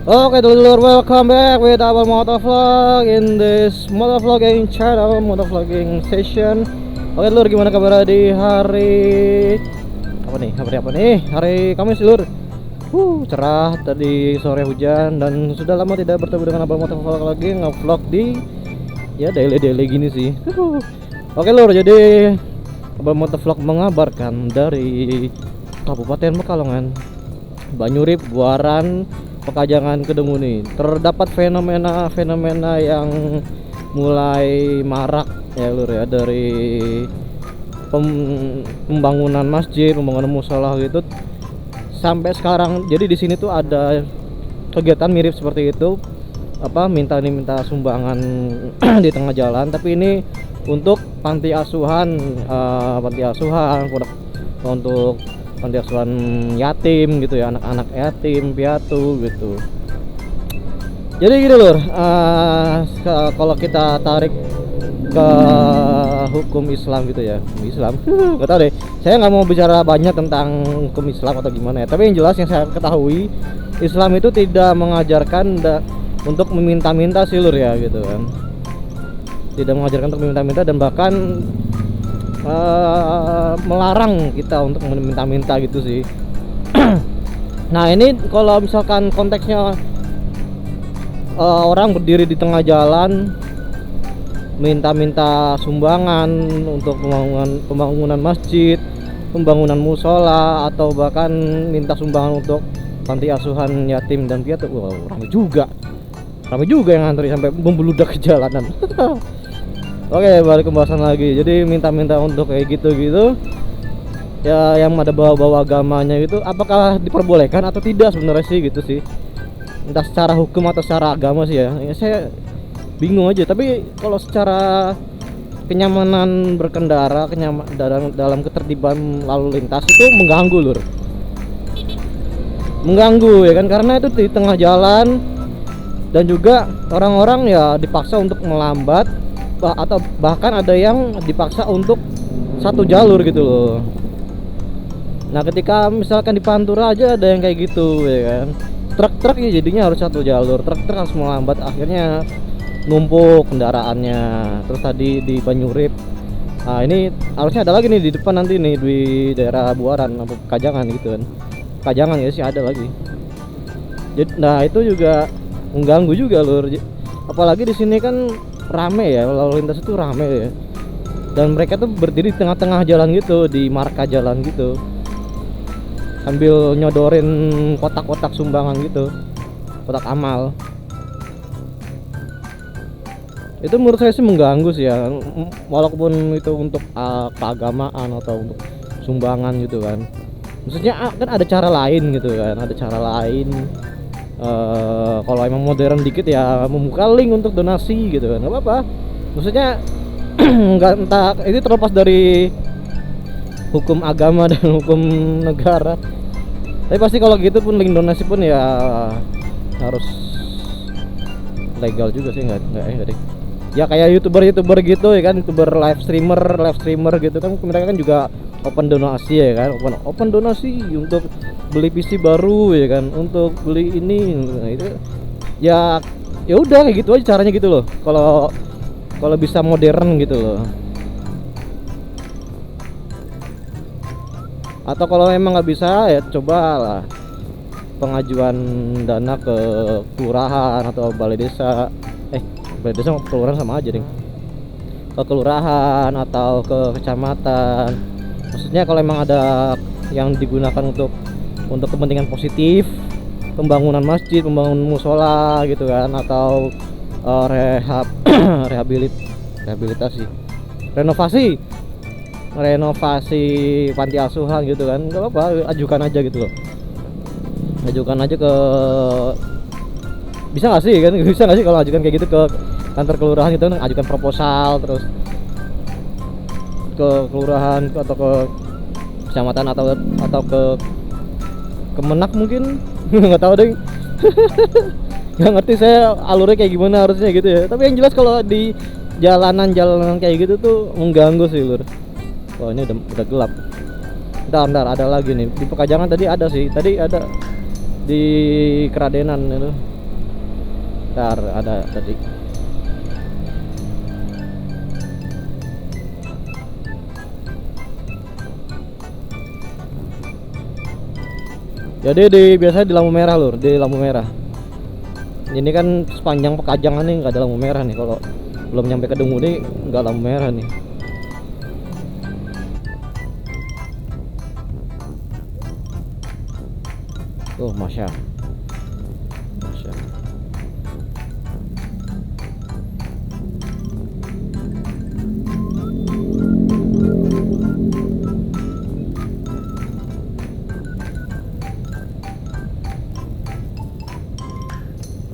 Oke dulur, welcome back with our motovlog in this motovlogging channel, motovlogging session. Oke dulur, gimana kabar di hari apa nih? Hari Kamis dulur. Cerah, tadi sore hujan dan sudah lama tidak bertemu dengan abang motovlog lagi, ngevlog di ya daily gini sih. Oke lur, jadi abang motovlog mengabarkan dari Kabupaten Pekalongan, Banyurip, Buaran, Pekajangan, Kedemuni terdapat fenomena yang mulai marak ya lur ya, dari pembangunan masjid, pembangunan musola gitu sampai sekarang. Jadi di sini tuh ada kegiatan mirip seperti itu, minta sumbangan di tengah jalan, tapi ini untuk panti asuhan untuk panti asuhan yatim gitu ya, anak-anak yatim piatu gitu. Jadi gitu lur, kalau kita tarik ke hukum Islam gitu ya, Islam nggak tahu deh, saya nggak mau bicara banyak tentang hukum Islam atau gimana ya, tapi yang jelas yang saya ketahui, Islam itu tidak mengajarkan untuk meminta-minta sih lur ya gitu kan, tidak mengajarkan untuk meminta-minta dan bahkan melarang kita untuk meminta-minta gitu sih. Nah ini kalau misalkan konteksnya orang berdiri di tengah jalan minta-minta sumbangan untuk pembangunan masjid, pembangunan musola, atau bahkan minta sumbangan untuk panti asuhan yatim dan piatu, ramai juga yang ngantri sampai membeludak ke jalanan. Oke, balik ke pembahasan lagi. Jadi minta-minta untuk kayak gitu-gitu ya, yang ada bawa-bawa agamanya gitu, apakah diperbolehkan atau tidak sebenarnya sih gitu sih, entah secara hukum atau secara agama sih ya, saya bingung aja. Tapi kalau secara kenyamanan berkendara, dalam ketertiban lalu lintas itu mengganggu ya kan, karena itu di tengah jalan dan juga orang-orang ya dipaksa untuk melambat, atau bahkan ada yang dipaksa untuk satu jalur gitu loh. Nah ketika misalkan di Pantura aja ada yang kayak gitu ya kan, truk-truk ya jadinya harus satu jalur, truk harus melambat, akhirnya numpuk kendaraannya. Terus tadi di Banyurip, nah ini harusnya ada lagi nih di depan nanti nih di daerah Buaran atau Kajangan gitu kan, Kajangan ya sih ada lagi. Jadi, nah itu juga mengganggu juga lur, apalagi di sini kan rame ya, lalu lintas itu rame ya, dan mereka tuh berdiri di tengah-tengah jalan gitu, di marka jalan gitu, sambil nyodorin kotak-kotak sumbangan gitu, kotak amal. Itu menurut saya sih mengganggu sih ya, walaupun itu untuk keagamaan atau untuk sumbangan gitu kan. Maksudnya kan ada cara lain gitu kan, ada cara lain. Kalau emang modern dikit ya membuka link untuk donasi gitu kan, nggak apa-apa. Maksudnya nggak, entah itu terlepas dari hukum agama dan hukum negara, tapi pasti kalau gitu pun link donasi pun ya harus legal juga sih, nggak deh. Ya kayak youtuber gitu ya kan, youtuber live streamer gitu kan, mereka kan juga open donasi ya kan, open donasi untuk beli PC baru ya kan, untuk beli ini. Nah, itu ya udah kayak gitu aja caranya gitu loh, kalau bisa modern gitu loh. Atau kalau memang nggak bisa ya cobalah pengajuan dana ke kelurahan atau balai desa, balai desa sama kelurahan sama aja deh, ke kelurahan atau ke kecamatan. Maksudnya kalau emang ada yang digunakan untuk kepentingan positif, pembangunan masjid, pembangunan musola gitu kan, atau rehabilitasi, renovasi panti asuhan gitu kan, nggak apa-apa, ajukan aja gitu loh, ajukan aja ke, bisa nggak sih kan, bisa nggak sih kalau ajukan kayak gitu ke kantor kelurahan gitu, ajukan proposal terus ke kelurahan atau ke kecamatan atau ke Kemenak mungkin. Nggak tahu deh. Nggak ngerti saya alurnya kayak gimana harusnya gitu ya, tapi yang jelas kalau di jalanan kayak gitu tuh mengganggu sih lur. Oh ini udah gelap. Bentar ada lagi nih di Pekajangan, tadi ada di Keradenan itu. Ntar ada tadi. Jadi biasanya di lampu merah lur, di lampu merah. Ini kan sepanjang Pekajangan nih nggak ada lampu merah nih. Kalau belum nyampe ke Denguni nggak lampu merah nih. Tuh Masya.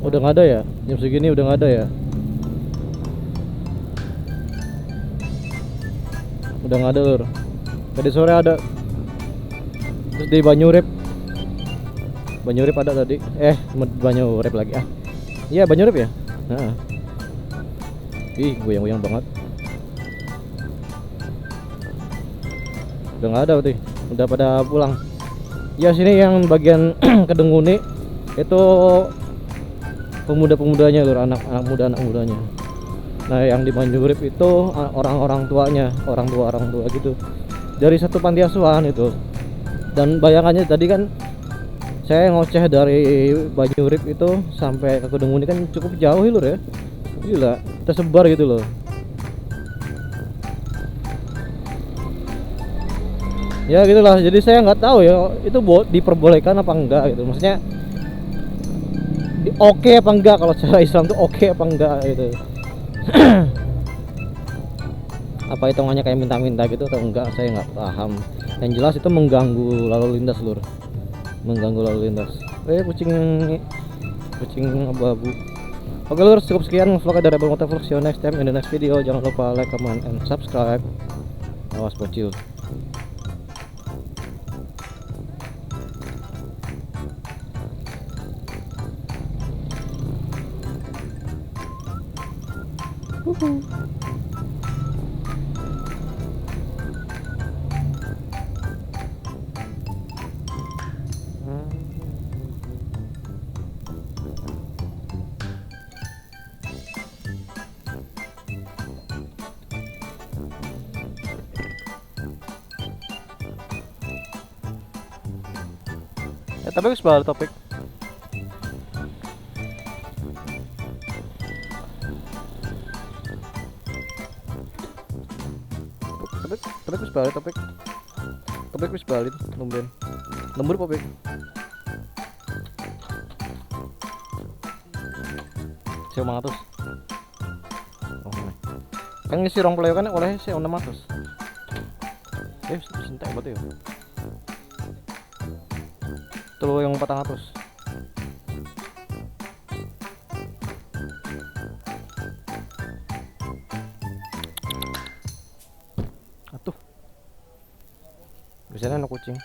Udah nggak ada ya? Jam segini udah nggak ada ya? Udah nggak ada lur. Tadi sore ada. Terus di Banyurep ada tadi. Banyurep lagi ah. Iya Banyurep ya. Nah. Ih goyang-goyang banget. Udah nggak ada berarti. Udah pada pulang. Ya sini yang bagian Kedenguni itu pemuda-pemudanya lur, anak mudanya. Nah yang di Banyurep itu orang-orang tuanya, orang tua gitu, dari satu panti asuhan itu. Dan bayangannya tadi kan saya ngoceh dari Banyurep itu sampai ke Kedenguni kan cukup jauh lur ya, gila tersebar gitu loh. Ya gitulah, jadi saya nggak tahu ya itu diperbolehkan apa enggak gitu, maksudnya oke apa enggak, kalau cara Islam tuh oke apa enggak gitu. Apa hitungannya kayak minta-minta gitu atau enggak, saya nggak paham. Yang jelas itu mengganggu lalu lintas lur, mengganggu lalu lintas. Kucing abu-abu. Oke lur, cukup sekian vlog dari Rebel Motor Vlog. See you next time in the next video. Jangan lupa like, comment, and subscribe. Awas bocil. Tapi wis balik topik. Topik wis balik topik. Topik wis balik lumben. Lembur topik. Saya 500. Oh. Kan ngisi rong pleo kan oleh saya 600. Sentek berarti ya. Tuh yang 400. Atuh. Biasanya anak kucing.